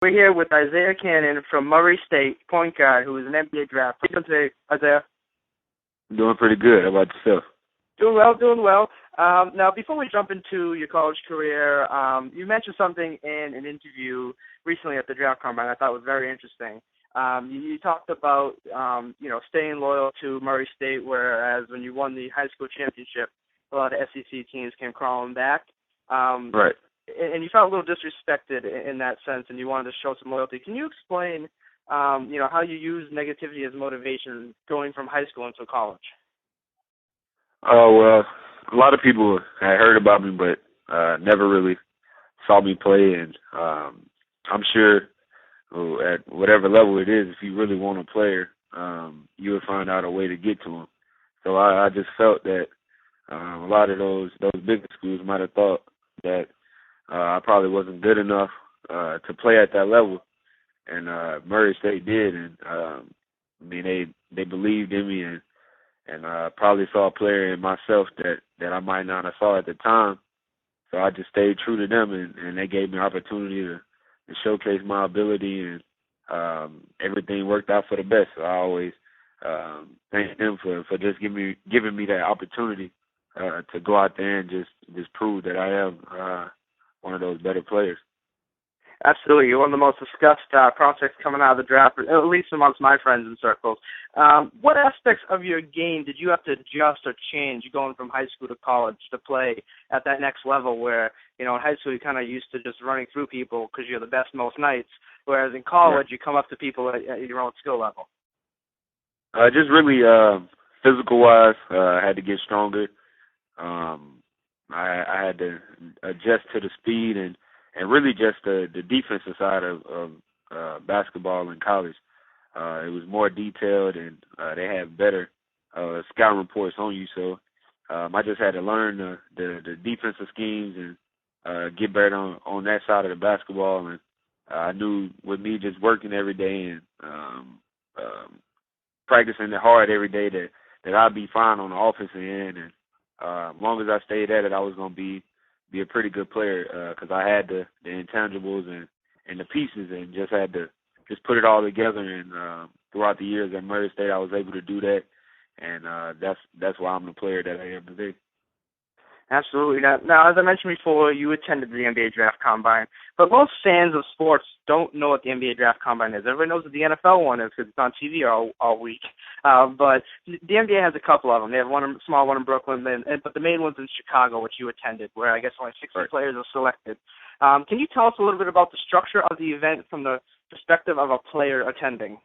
We're here with Isaiah Canaan from Murray State, point guard, who is an NBA draft. How are you doing today, Isaiah? Doing pretty good. How about yourself? Doing well, doing well. Now, before we jump into your college career, you mentioned something in an interview recently at the Draft Combine I thought was very interesting. You talked about, staying loyal to Murray State, whereas when you won the high school championship, a lot of SEC teams came crawling back. Right. And you felt a little disrespected in that sense, and you wanted to show some loyalty. Can you explain, how you use negativity as motivation going from high school into college? Oh, well, a lot of people had heard about me, but never really saw me play. And I'm sure at whatever level it is, if you really want a player, you would find out a way to get to him. So I just felt that a lot of those bigger schools might have thought that I probably wasn't good enough to play at that level. And Murray State did. And, they believed in me and probably saw a player in myself that I might not have saw at the time. So I just stayed true to them, and they gave me an opportunity to showcase my ability, and everything worked out for the best. So I always thank them for just giving me that opportunity to go out there and just prove that I am one of those better players. Absolutely. You're one of the most discussed prospects coming out of the draft, at least amongst my friends and circles. What aspects of your game did you have to adjust or change going from high school to college to play at that next level where, in high school you're kind of used to just running through people because you're the best most nights, whereas in college you come up to people at your own skill level? Just really physical-wise, I had to get stronger. I had to adjust to the speed and really just the defensive side of basketball in college. It was more detailed, and they had better scouting reports on you. So I just had to learn the defensive schemes and get better on that side of the basketball. And I knew with me just working every day and practicing it hard every day that I'd be fine on the offensive end. And as long as I stayed at it, I was going to be a pretty good player because I had the intangibles and the pieces, and just had to just put it all together. And throughout the years at Murray State, I was able to do that, and that's why I'm the player that I am today. Absolutely. Now, as I mentioned before, you attended the NBA Draft Combine, but most fans of sports don't know what the NBA Draft Combine is. Everybody knows what the NFL one is because it's on TV all week. But the NBA has a couple of them. They have one small one in Brooklyn, but the main one's in Chicago, which you attended, where I guess only 60 players are selected. Can you tell us a little bit about the structure of the event from the perspective of a player attending?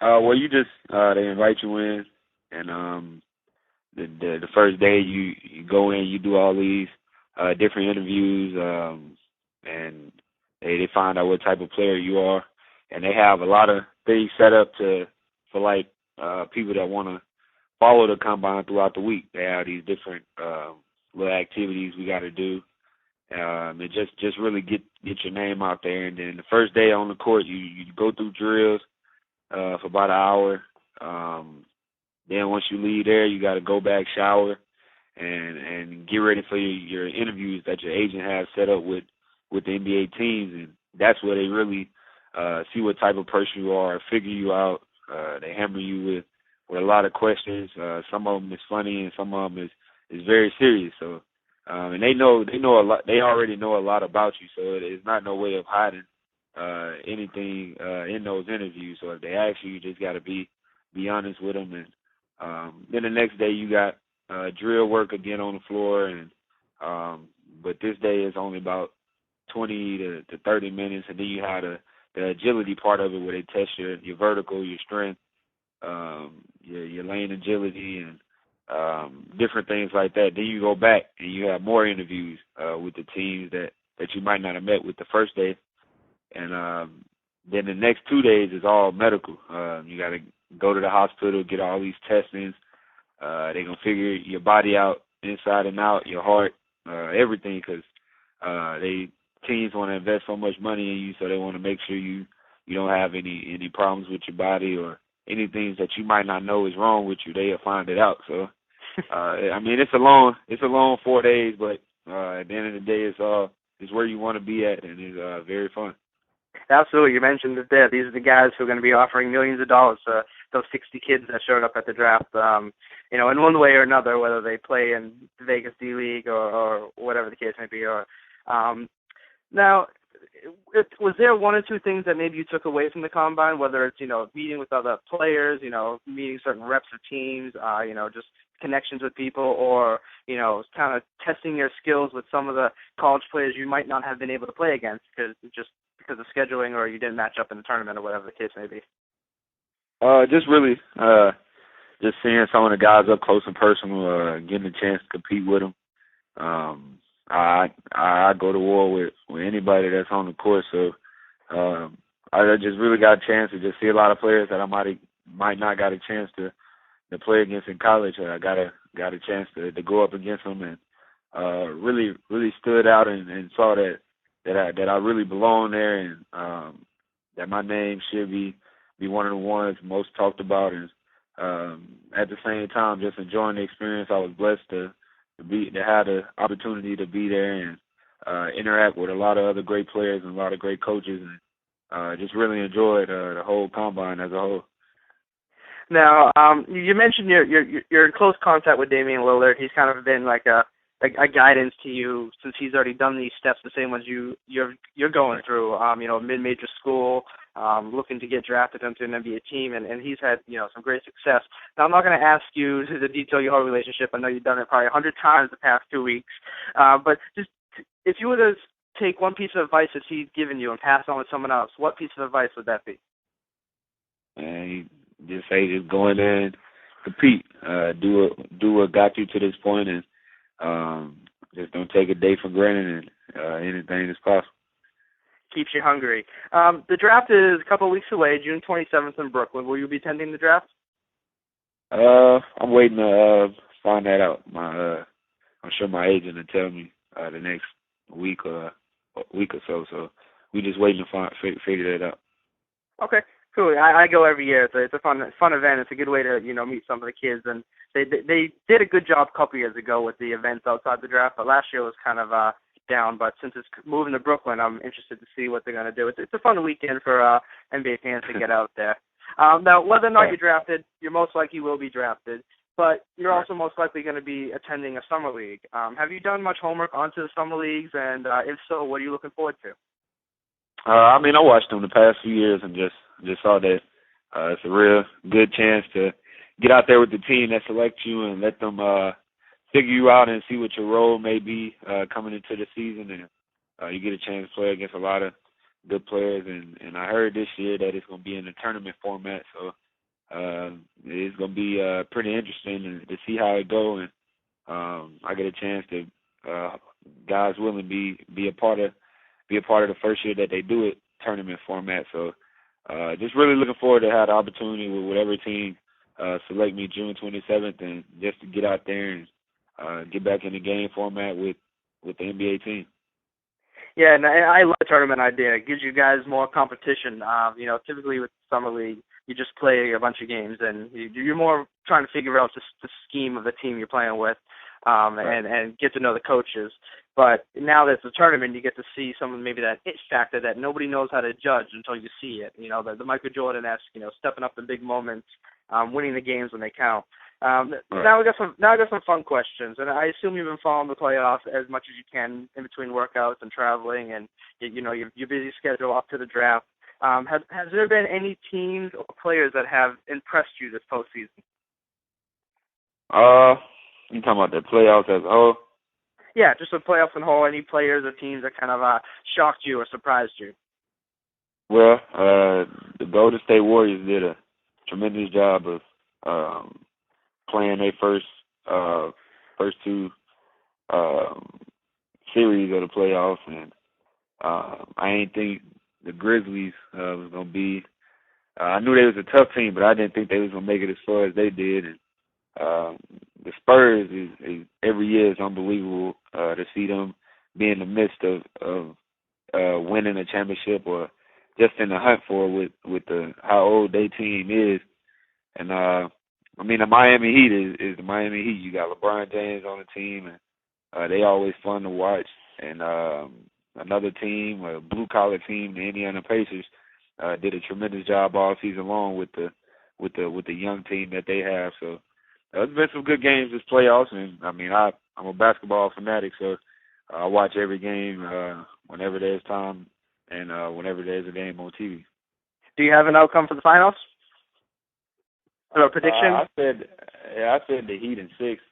Well, you just they invite you in, and the first day you go in, you do all these different interviews, and they find out what type of player you are, and they have a lot of things set up for like people that want to follow the combine throughout the week. They have these different little activities we got to do, and just really get your name out there. And then the first day on the court, you go through drills for about an hour. Then once you leave there, you got to go back, shower, and get ready for your interviews that your agent has set up with the NBA teams. And that's where they really see what type of person you are, figure you out. They hammer you with a lot of questions. Some of them is funny, and some of them is very serious. So, and they know a lot. They already know a lot about you. So it's not no way of hiding anything in those interviews. So if they ask you, you just got to be honest with them. And then the next day you got drill work again on the floor, and but this day is only about 20 to 30 minutes, and then you have the agility part of it where they test your vertical, your strength, your lane agility, and different things like that. Then you go back and you have more interviews with the teams that you might not have met with the first day, and then the next 2 days is all medical. You got to go to the hospital, get all these testings. They're going to figure your body out inside and out, your heart, everything, because teams want to invest so much money in you, so they want to make sure you don't have any problems with your body or anything that you might not know is wrong with you. They'll find it out. So, it's a long 4 days, but at the end of the day, it's where you want to be at, and it's very fun. Absolutely. You mentioned that there. These are the guys who are going to be offering millions of dollars to those 60 kids that showed up at the draft, in one way or another, whether they play in the Vegas D League or whatever the case may be. Now, was there one or two things that maybe you took away from the combine, whether it's, meeting with other players, meeting certain reps of teams, just connections with people, or, kind of testing your skills with some of the college players you might not have been able to play against because of scheduling, or you didn't match up in the tournament, or whatever the case may be? Just really, just seeing some of the guys up close and personal, getting a chance to compete with them. I go to war with anybody that's on the court, so I just really got a chance to just see a lot of players that I might not got a chance to play against in college. I got a chance to go up against them, and really stood out and saw that I really belong there, and that my name should be one of the ones most talked about, and at the same time just enjoying the experience. I was blessed to have the opportunity to be there and interact with a lot of other great players and a lot of great coaches, and just really enjoyed the whole combine as a whole. Now, you mentioned you're in close contact with Damian Lillard. He's kind of been like a guidance to you since he's already done these steps, the same ones you're going through. Mid-major school, looking to get drafted into an NBA team, and he's had some great success. Now, I'm not going to ask you to detail your whole relationship. I know you've done it probably 100 times the past 2 weeks, but just if you were to take one piece of advice that he's given you and pass on to someone else, what piece of advice would that be? And just go in there and compete. Do what got you to this point, and just don't take a day for granted, and anything is possible. Keeps you hungry. The draft is a couple of weeks away, June 27th in Brooklyn. Will you be attending the draft? I'm waiting to find that out. I'm sure my agent will tell me the next week or so. So we just waiting to figure that out. Okay, cool. I go every year. It's a fun event. It's a good way to meet some of the kids, and they did a good job a couple years ago with the events outside the draft, but last year was kind of down. But since it's moving to Brooklyn, I'm interested to see what they're going to do. It's a fun weekend for NBA fans to get out there. Now, whether or not you're drafted, you're most likely will be drafted, but you're also most likely going to be attending a summer league. Have you done much homework onto the summer leagues, and if so, what are you looking forward to? I watched them the past few years and just saw that it's a real good chance to get out there with the team that selects you and let them figure you out and see what your role may be coming into the season, and you get a chance to play against a lot of good players. And I heard this year that it's going to be in a tournament format, so it's going to be pretty interesting to see how it goes. And I get a chance to, guys willing, be a part of the first year that they do it tournament format. So just really looking forward to have the opportunity with whatever team select me June 27th, and just to get out there and get back in the game format with the NBA team. Yeah, and I love the tournament idea. It gives you guys more competition. Typically with Summer League, you just play a bunch of games, and you're more trying to figure out the scheme of the team you're playing with, and get to know the coaches. But now that it's a tournament, you get to see some of maybe that it factor that nobody knows how to judge until you see it. The Michael Jordan-esque, stepping up in big moments, winning the games when they count. Now I got some fun questions, and I assume you've been following the playoffs as much as you can in between workouts and traveling, and your busy schedule up to the draft. Has there been any teams or players that have impressed you this postseason? You talking about the playoffs as a whole? Yeah, just the playoffs as a whole. Any players or teams that kind of shocked you or surprised you? Well, the Golden State Warriors did a tremendous job of playing their first two series of the playoffs, and I ain't think the Grizzlies was gonna be. I knew they was a tough team, but I didn't think they was gonna make it as far as they did. And the Spurs is every year is unbelievable to see them be in the midst of winning a championship or just in the hunt for it with how old their team is. And the Miami Heat is the Miami Heat. You got LeBron James on the team, and they always fun to watch. And another team, a blue collar team, the Indiana Pacers, did a tremendous job all season long with the young team that they have. So there's been some good games this playoffs, and I mean I'm a basketball fanatic, so I watch every game whenever there's time and whenever there's a game on TV. Do you have an outcome for the finals? Or a prediction? I said the Heat in 6.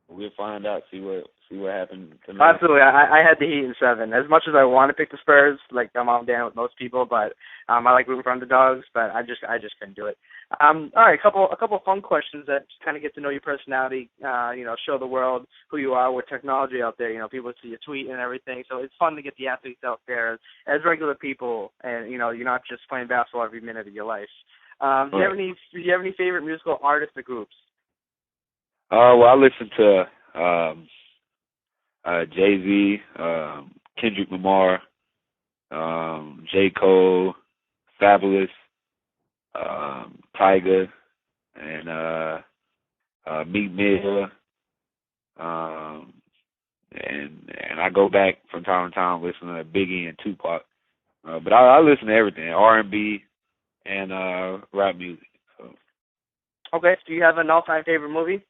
We'll find out. See what happens tonight. Absolutely. I had the Heat in 7. As much as I want to pick the Spurs, like I'm on down with most people, but I like rooting for underdogs. But I just couldn't do it. All right, a couple fun questions that kind of get to know your personality. Show the world who you are with technology out there. People see your tweet and everything, so it's fun to get the athletes out there as regular people, and you're not just playing basketball every minute of your life. Do you have any favorite musical artists or groups? Well, I listen to Jay-Z, Kendrick Lamar, J. Cole, Fabulous, Tyga, and Meek Mill, and I go back from time to time listening to Biggie and Tupac. But I listen to everything, R&B and rap music. So. Okay. Do you have an all-time favorite movie?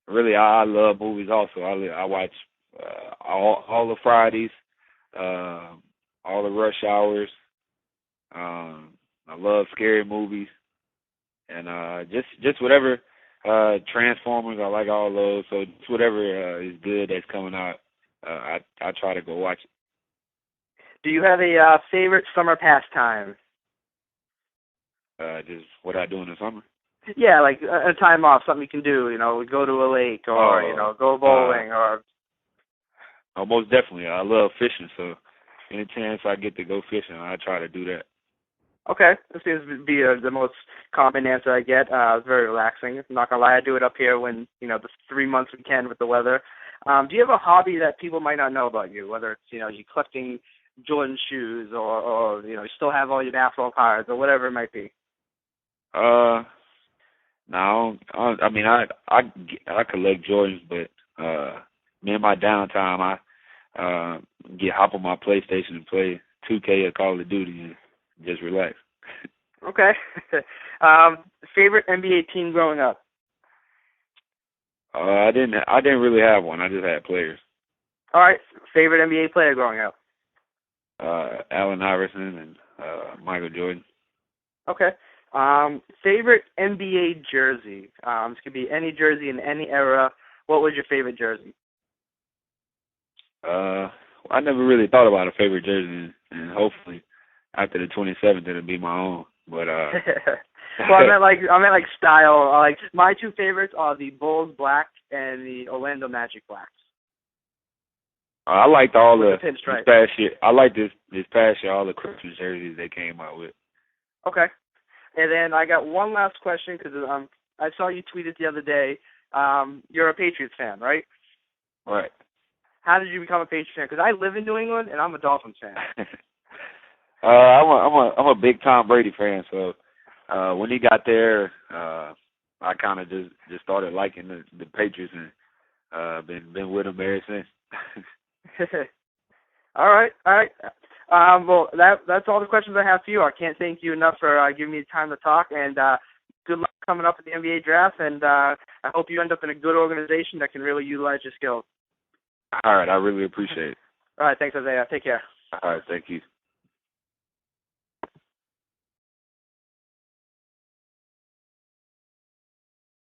Really, I love movies also. I watch all the Fridays, all the Rush Hours. I love scary movies, and just whatever Transformers. I like all those. So just whatever is good that's coming out, I try to go watch it. Do you have a favorite summer pastime? Just what I do in the summer. Yeah, like a time off, something you can do. Go to a lake or go bowling or. Oh, most definitely. I love fishing, so any chance I get to go fishing, I try to do that. Okay, this seems to be the most common answer I get. It's very relaxing. I'm not gonna lie, I do it up here when the 3 months we can with the weather. Do you have a hobby that people might not know about you? Whether it's you're collecting Jordan shoes or you still have all your basketball cards or whatever it might be. No, I mean I collect Jordans, but me in my downtime I hop on my PlayStation and play 2K or Call of Duty and just relax. Okay. Favorite NBA team growing up? I didn't really have one. I just had players. All right. Favorite NBA player growing up? Allen Iverson and Michael Jordan. Okay. Favorite NBA jersey? This could be any jersey in any era. What was your favorite jersey? I never really thought about a favorite jersey, and hopefully after the 27th it'll be my own. But well, I meant like style. Like my two favorites are the Bulls black and the Orlando Magic blacks. I liked all the this past year. I liked this past year all the Christmas jerseys they came out with. Okay. And then I got one last question because I saw you tweeted the other day. You're a Patriots fan, right? Right. How did you become a Patriots fan? Because I live in New England and I'm a Dolphins fan. I'm a big Tom Brady fan. So when he got there, I kind of just started liking the Patriots and been with them ever since. All right. Well, that's all the questions I have for you. I can't thank you enough for giving me the time to talk, and good luck coming up at the NBA draft, and I hope you end up in a good organization that can really utilize your skills. All right, I really appreciate it. All right, thanks, Isaiah. Take care. All right, thank you.